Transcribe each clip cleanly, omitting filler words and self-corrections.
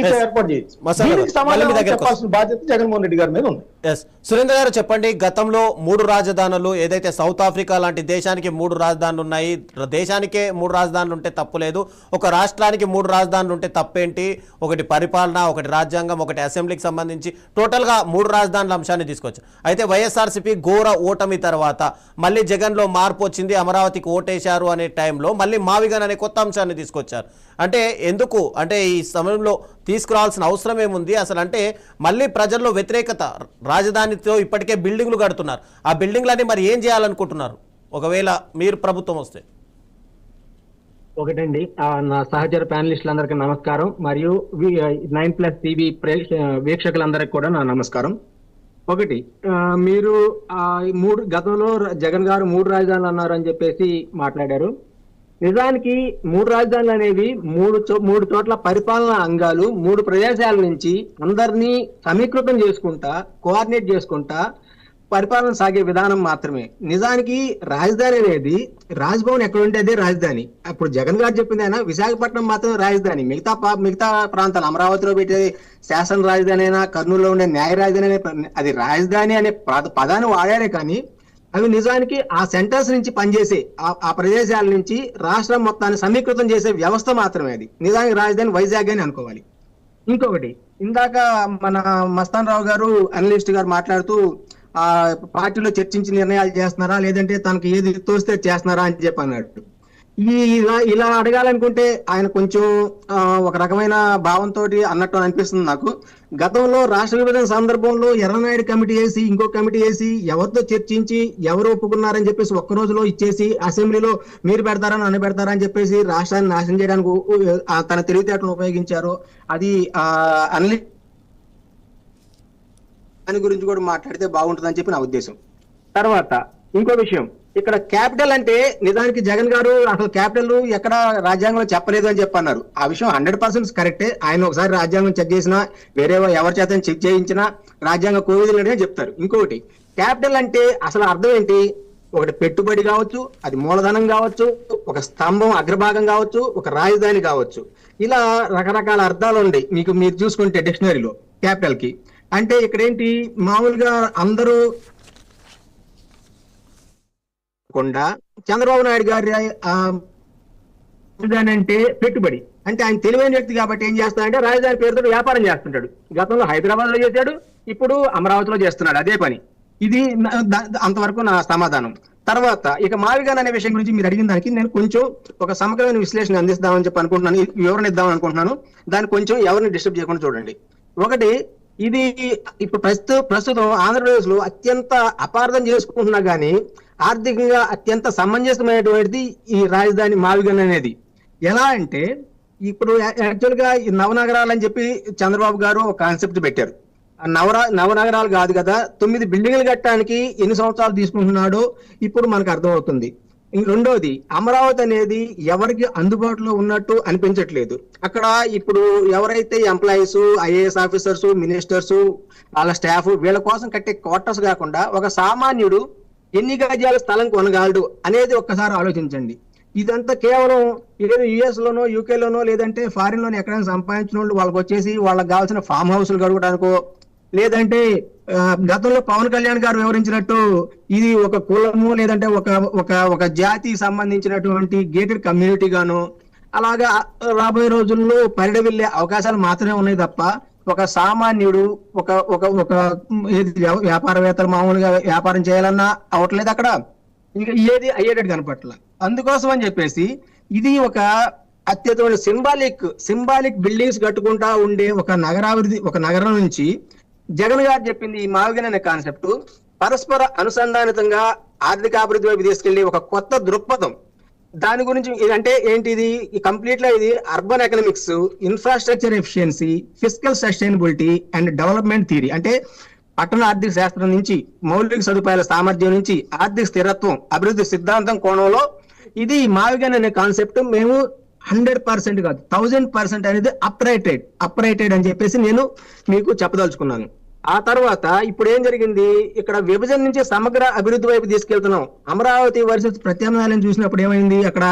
ఏర్పాటు చేయొచ్చు. దీనికి సమాధానం చెప్పాల్సిన బాధ్యత జగన్మోహన్ రెడ్డి గారి మీద ఉంది. సురేంద్ర గారు చెప్పండి, గతంలో 3 రాజధానులు ఏదైతే సౌత్ ఆఫ్రికా లాంటి దేశానికి 3 రాజధానులు ఉన్నాయి, దేశానికే 3 రాజధానులు ఉంటే తప్పులేదు, ఒక రాష్ట్రానికి 3 రాజధానులు ఉంటే తప్పేంటి, ఒకటి పరిపాలన, ఒకటి రాజ్యాంగం, ఒకటి అసెంబ్లీకి సంబంధించి టోటల్గా 3 రాజధానుల అంశాన్ని తీసుకొచ్చు. అయితే వైఎస్ఆర్సీపీ ఘోర ఓటమి తర్వాత మళ్ళీ జగన్లో మార్పు వచ్చింది, అమరావతికి ఓటేశారు అనే టైంలో మళ్ళీ మావిగన్ అనే కొత్త అంశాన్ని తీసుకొచ్చారు. అంటే ఎందుకు, అంటే ఈ సమయంలో తీసుకురావాల్సిన అవసరం ఏముంది అసలు? అంటే మళ్ళీ ప్రజల్లో వ్యతిరేకత, రాజధానితో ఇప్పటికే బిల్డింగ్లు కడుతున్నారు, ఆ బిల్డింగ్లన్నీ మరి ఏం చేయాలనుకుంటున్నారు ఒకవేళ మీరు ప్రభుత్వం వస్తే? ఒకటండి, నా సహచర ప్యానలిస్టులందరికీ నమస్కారం, మరియు 9+ టీవీ వీక్షకులందరికీ కూడా నా నమస్కారం. ఒకటి, మీరు గతంలో జగన్ గారు 3 రాజధానులు అన్నారు అని చెప్పేసి మాట్లాడారు. నిజానికి 3 రాజధానులు అనేవి 3 చోట్ల పరిపాలనా అంగాలు 3 ప్రదేశాల నుంచి అందరినీ సమీకృతం చేసుకుంటా, కోఆర్డినేట్ చేసుకుంటా పరిపాలన సాగే విధానం మాత్రమే. నిజానికి రాజధాని అనేది రాజ్భవన్ ఎక్కడ ఉంటే అదే రాజధాని. అప్పుడు జగన్ గారు చెప్పింది అయినా విశాఖపట్నం మాత్రమే రాజధాని, మిగతా ప్రాంతాలు అమరావతిలో పెట్టే శాసన రాజధాని అయినా, కర్నూలులో ఉండే న్యాయ రాజధాని అనే అది రాజధాని అనే పదాన్ని వాడారే కానీ అవి నిజానికి ఆ సెంటర్స్ నుంచి పనిచేసే ఆ ప్రదేశాల నుంచి రాష్ట్రం మొత్తాన్ని సమీకృతం చేసే వ్యవస్థ మాత్రమే అది. నిజానికి రాజధాని వైజాగ్ అని అనుకోవాలి. ఇంకొకటి, ఇందాక మన మస్తాన్ రావు గారు అనలిస్ట్ గారు మాట్లాడుతూ పార్టీలో చర్చించి నిర్ణయాలు చేస్తున్నారా లేదంటే తనకి ఏది తోస్తే చేస్తున్నారా అని చెప్పి అన్నాడు. ఇలా అడగాలనుకుంటే ఆయన కొంచెం ఒక రకమైన భావంతో అన్నట్టు అనిపిస్తుంది నాకు. గతంలో రాష్ట్ర విభజన సందర్భంలో ఎర్రనాయుడు కమిటీ వేసి ఇంకో కమిటీ వేసి ఎవరితో చర్చించి ఎవరు ఒప్పుకున్నారని చెప్పేసి ఒక్క రోజులో ఇచ్చేసి అసెంబ్లీలో మీరు పెడతారా నన్ను పెడతారా అని చెప్పేసి రాష్ట్రాన్ని నాశనం చేయడానికి తన తెలివితేటలను ఉపయోగించారు. అది దాని గురించి కూడా మాట్లాడితే బాగుంటుందని చెప్పి నా ఉద్దేశం. తర్వాత ఇంకో విషయం, ఇక్కడ క్యాపిటల్ అంటే నిజానికి జగన్ గారు అసలు క్యాపిటల్ ఎక్కడ రాజ్యాంగంలో చెప్పలేదు అని చెప్పన్నారు. ఆ విషయం 100% కరెక్టే. ఆయన ఒకసారి రాజ్యాంగం చెక్ చేసినా, వేరే ఎవరి చేత చెక్ చేయించినా రాజ్యాంగ కోవిధులనే చెప్తారు. ఇంకొకటి, క్యాపిటల్ అంటే అసలు అర్థం ఏంటి? ఒకటి పెట్టుబడి కావచ్చు, అది మూలధనం కావచ్చు, ఒక స్తంభం అగ్రభాగం కావచ్చు, ఒక రాజధాని కావచ్చు, ఇలా రకరకాల అర్థాలు ఉన్నాయి మీరు చూసుకుంటే డిక్షనరీలో క్యాపిటల్ కి. అంటే ఇక్కడ ఏంటి, మామూలుగా అందరూ చంద్రబాబు నాయుడు గారి రాజధాని అంటే పెట్టుబడి, అంటే ఆయన తెలివైన వ్యక్తి కాబట్టి ఏం చేస్తాడంటే రాజధాని పేరుతో వ్యాపారం చేస్తుంటాడు. గతంలో హైదరాబాద్ లో చేశాడు, ఇప్పుడు అమరావతిలో చేస్తున్నాడు అదే పని. ఇది అంతవరకు నా సమాధానం. తర్వాత ఇక మావిగన్ అనే విషయం గురించి మీరు అడిగిన దానికి నేను కొంచెం ఒక సమగ్రమైన విశ్లేషణ అందిస్తామని చెప్పి అనుకుంటున్నాను, వివరణ ఇద్దామని అనుకుంటున్నాను. దాన్ని కొంచెం ఎవరిని డిస్టర్బ్ చేయకుండా చూడండి. ఒకటి, ఇది ఇప్పుడు ప్రస్తుతం ఆంధ్రప్రదేశ్ లో అత్యంత అపార్థం చేసుకుంటున్నా గానీ ఆర్థికంగా అత్యంత సమంజసమైనటువంటిది ఈ రాజధాని మావిగన్ అనేది. ఎలా అంటే ఇప్పుడు యాక్చువల్ గా ఈ నవనగరాలు అని చెప్పి చంద్రబాబు గారు ఒక కాన్సెప్ట్ పెట్టారు. నవనగరాలు కాదు కదా, 9 బిల్డింగ్లు కట్టడానికి ఎన్ని సంవత్సరాలు తీసుకుంటున్నాడో ఇప్పుడు మనకు అర్థమవుతుంది. రెండోది, అమరావతి అనేది ఎవరికి అందుబాటులో ఉన్నట్టు అనిపించట్లేదు. అక్కడ ఇప్పుడు ఎవరైతే ఎంప్లాయీస్, ఐఏఎస్ ఆఫీసర్స్, మినిస్టర్స్, వాళ్ళ స్టాఫ్ వీళ్ళ కోసం కట్టే క్వార్టర్స్ కాకుండా ఒక సామాన్యుడు ఎన్ని గజాల స్థలం కొనగలడు అనేది ఒక్కసారి ఆలోచించండి. ఇదంతా కేవలం ఏదో యుఎస్ లోనో యూకే లోనో లేదంటే ఫారిన్ లోనో ఎక్కడైనా సంపాదించిన వాళ్ళు వాళ్ళకి వచ్చేసి వాళ్ళకి కావాల్సిన ఫామ్ హౌస్లు కడగడానికో, లేదంటే గతంలో పవన్ కళ్యాణ్ గారు వివరించినట్టు ఇది ఒక కులము లేదంటే ఒక జాతికి సంబంధించినటువంటి గేటెడ్ కమ్యూనిటీ గాను అలాగా రాబోయే రోజుల్లో పరిడి వెళ్లే అవకాశాలు మాత్రమే ఉన్నాయి తప్ప ఒక సామాన్యుడు ఒక వ్యాపారవేత్తలు మామూలుగా వ్యాపారం చేయాలన్నా అవట్లేదు అక్కడ. ఇంకా ఏది అయ్యేటట్టు కనపట్ల. అందుకోసం అని చెప్పేసి ఇది ఒక అత్యతమైన సింబాలిక్ బిల్డింగ్స్ కట్టుకుంటా ఉండే ఒక నగరం నుంచి జగన్ గారు చెప్పింది ఈ మావిగన్ అనే కాన్సెప్ట్ పరస్పర అనుసంధానితంగా ఆర్థికాభివృద్ధి వైపు తీసుకెళ్లి ఒక కొత్త దృక్పథం. దాని గురించి అంటే ఏంటిది, కంప్లీట్ గా ఇది urban economics, infrastructure efficiency, fiscal sustainability and development theory, అంటే పట్టణ ఆర్థిక శాస్త్రం నుంచి మౌలిక సదుపాయాల సామర్థ్యం నుంచి ఆర్థిక స్థిరత్వం అభివృద్ధి సిద్ధాంతం కోణంలో ఇది మావిగన్ అనే కాన్సెప్ట్ మేము 100% కాదు 1000% అనేది అప్రైటెడ్ అని చెప్పేసి నేను మీకు చెప్పదలుచుకున్నాను. ఆ తర్వాత ఇప్పుడు ఏం జరిగింది, ఇక్కడ విభజన నుంచి సమగ్ర అభివృద్ధి వైపు తీసుకెళ్తున్నాం. అమరావతి వర్సెస్ ప్రత్యామ్నాయాలను చూసినప్పుడు ఏమైంది, అక్కడ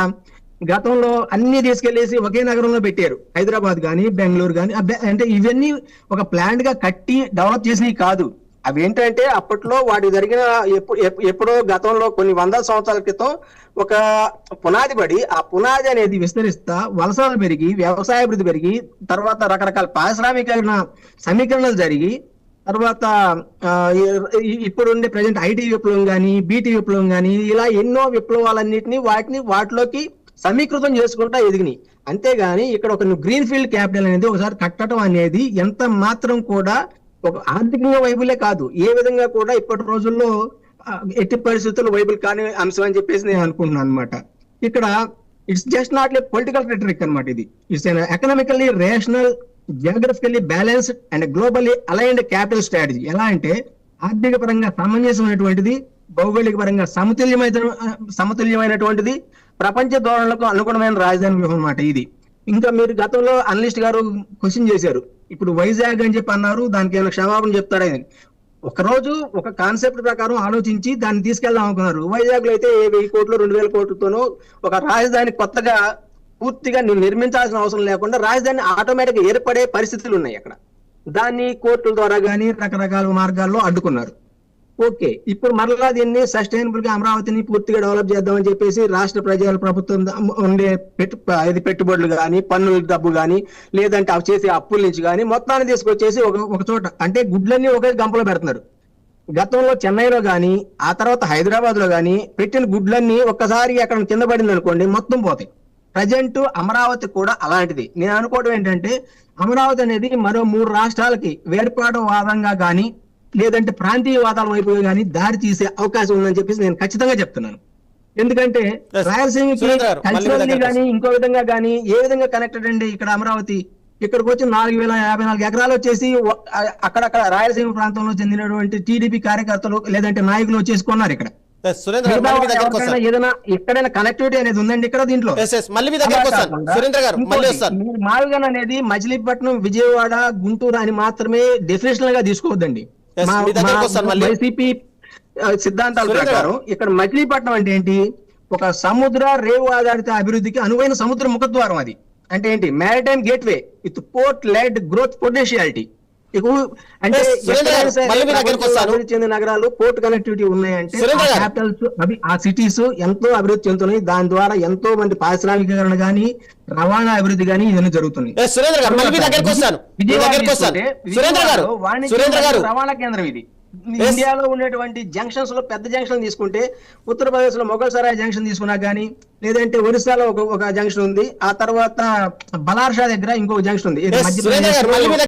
గతంలో అన్ని తీసుకెళ్లేసి ఒకే నగరంలో పెట్టారు. హైదరాబాద్ కానీ బెంగళూరు కానీ అంటే ఇవన్నీ ఒక ప్లాంట్ గా కట్టి డెవలప్ చేసినవి కాదు. అవేంటంటే అప్పట్లో వాటి జరిగిన ఎప్పుడో గతంలో కొన్ని వందల సంవత్సరాల క్రితం ఒక పునాది పడి ఆ పునాది అనేది విస్తరిస్తా వలసలు పెరిగి వ్యవసాయ అభివృద్ధి పెరిగి తర్వాత రకరకాల పారిశ్రామికరణ సమీకరణలు జరిగి తర్వాత ఇప్పుడు ఉండే ప్రజెంట్ ఐటీ విప్లవం కానీ బీటీ విప్లవం కానీ ఇలా ఎన్నో విప్లవాలన్నింటినీ వాటిలోకి సమీకృతం చేసుకుంటా ఎదిగినాయి. అంతేగాని ఇక్కడ ఒక గ్రీన్ ఫీల్డ్ క్యాపిటల్ అనేది ఒకసారి కట్టడం అనేది ఎంత మాత్రం కూడా ఒక ఆర్థికంగా వైబులే కాదు, ఏ విధంగా కూడా ఇప్పటి రోజుల్లో ఎట్టి పరిస్థితుల్లో వైబుల్ కాని అంశం అని చెప్పేసి నేను అనుకుంటున్నాను అనమాట. ఇక్కడ it's just not like political rhetoric అనమాట. ఇది it's economically rational, geographically balanced and globally aligned capital strategy. ఎలా అంటే ఆర్థిక పరంగా సమంజసమైనటువంటిది, భౌగోళిక పరంగా సమతుల్యమైనటువంటిది, ప్రపంచ ధోరణులకు అనుగుణమైన రాజధాని వ్యూహం అన్నమాట ఇది. ఇంకా మీరు గతంలో అనలిస్ట్ గారు క్వశ్చన్ చేశారు, ఇప్పుడు వైజాగ్ అని చెప్పి అన్నారు, దానికి ఏమైనా క్షమాపణ చెప్తారని. ఒకరోజు ఒక కాన్సెప్ట్ ప్రకారం ఆలోచించి దాన్ని తీసుకెళ్దాం అనుకున్నారు. వైజాగ్ లో అయితే 1000 కోట్లు 2000 కోట్లతోనో ఒక రాజధాని కొత్తగా పూర్తిగా నిర్మించాల్సిన అవసరం లేకుండా రాజధాని ఆటోమేటిక్ గా ఏర్పడే పరిస్థితులు ఉన్నాయి అక్కడ. దాన్ని కోర్టుల ద్వారా కానీ రకరకాల మార్గాల్లో అడ్డుకున్నారు. ఓకే, ఇప్పుడు మరలా దీన్ని సస్టైనబుల్ గా అమరావతిని పూర్తిగా డెవలప్ చేద్దామని చెప్పేసి రాష్ట్ర ప్రభుత్వం ఉండే పెట్టుబడులు కానీ పన్నుల డబ్బు కానీ లేదంటే అవి చేసే అప్పుల నుంచి కానీ మొత్తాన్ని తీసుకొచ్చేసి ఒక చోట అంటే గుడ్లన్నీ ఒకే గంపలో పెడుతున్నారు. గతంలో చెన్నైలో కానీ ఆ తర్వాత హైదరాబాద్ లో కానీ పెట్టిన గుడ్లన్నీ ఒక్కసారి అక్కడ కింద పడింది అనుకోండి మొత్తం పోతాయి. ప్రజెంట్ అమరావతి కూడా అలాంటిది. నేను అనుకోవడం ఏంటంటే అమరావతి అనేది మరో 3 రాష్ట్రాలకి వేర్పాటు వాదంగా కానీ లేదంటే ప్రాంతీయవాదాల వైపు కానీ దారి తీసే అవకాశం ఉందని చెప్పేసి నేను ఖచ్చితంగా చెప్తున్నాను. ఎందుకంటే రాయలసీమకి కల్చరల్లీ కానీ ఇంకో విధంగా కానీ ఏ విధంగా కనెక్టెడ్ అండి ఇక్కడ అమరావతి. ఇక్కడికి వచ్చి 4054 ఎకరాలు వచ్చేసి అక్కడక్కడ రాయలసీమ ప్రాంతంలో చెందినటువంటి టీడీపీ కార్యకర్తలు లేదంటే నాయకులు వచ్చేసుకున్నారు. ఇక్కడ ఏదైనా ఎక్కడైనా కనెక్టివిటీ అనేది ఉందండి ఇక్కడ దీంట్లో. మావిగన్ అనేది మచిలీపట్నం, విజయవాడ, గుంటూరు అని మాత్రమే డెఫినేషనల్ గా తీసుకోవద్దండి. వైసీపీ సిద్ధాంతాల ప్రకారం ఇక్కడ మచిలీపట్నం అంటే ఏంటి, ఒక సముద్ర రేవు ఆధారిత అభివృద్ధికి అనువైన సముద్ర ముఖద్వారం. అది అంటే ఏంటి, maritime gateway with port led growth potentiality. అంటే అభివృద్ధి చెందిన నగరాలు పోర్ట్ కనెక్టివిటీ ఉన్నాయంటే క్యాపిటల్స్ అవి ఆ సిటీస్ ఎంతో అభివృద్ధి చెందుతున్నాయి. దాని ద్వారా ఎంతో మంది పారిశ్రామికీకరణ గానీ రవాణా అభివృద్ధి గానీ ఇవన్నీ జరుగుతున్నాయి. రవాణా కేంద్రం ఇది. ఇండియాలో ఉన్నటువంటి జంక్షన్స్ లో పెద్ద జంక్షన్ తీసుకుంటే ఉత్తరప్రదేశ్ లో మొఘల్ సరాయ్ జంక్షన్ తీసుకున్నా గానీ లేదంటే ఒరిస్సాలో ఒక జంక్షన్ ఉంది, ఆ తర్వాత బలార్షా దగ్గర ఇంకొక జంక్షన్ ఉంది.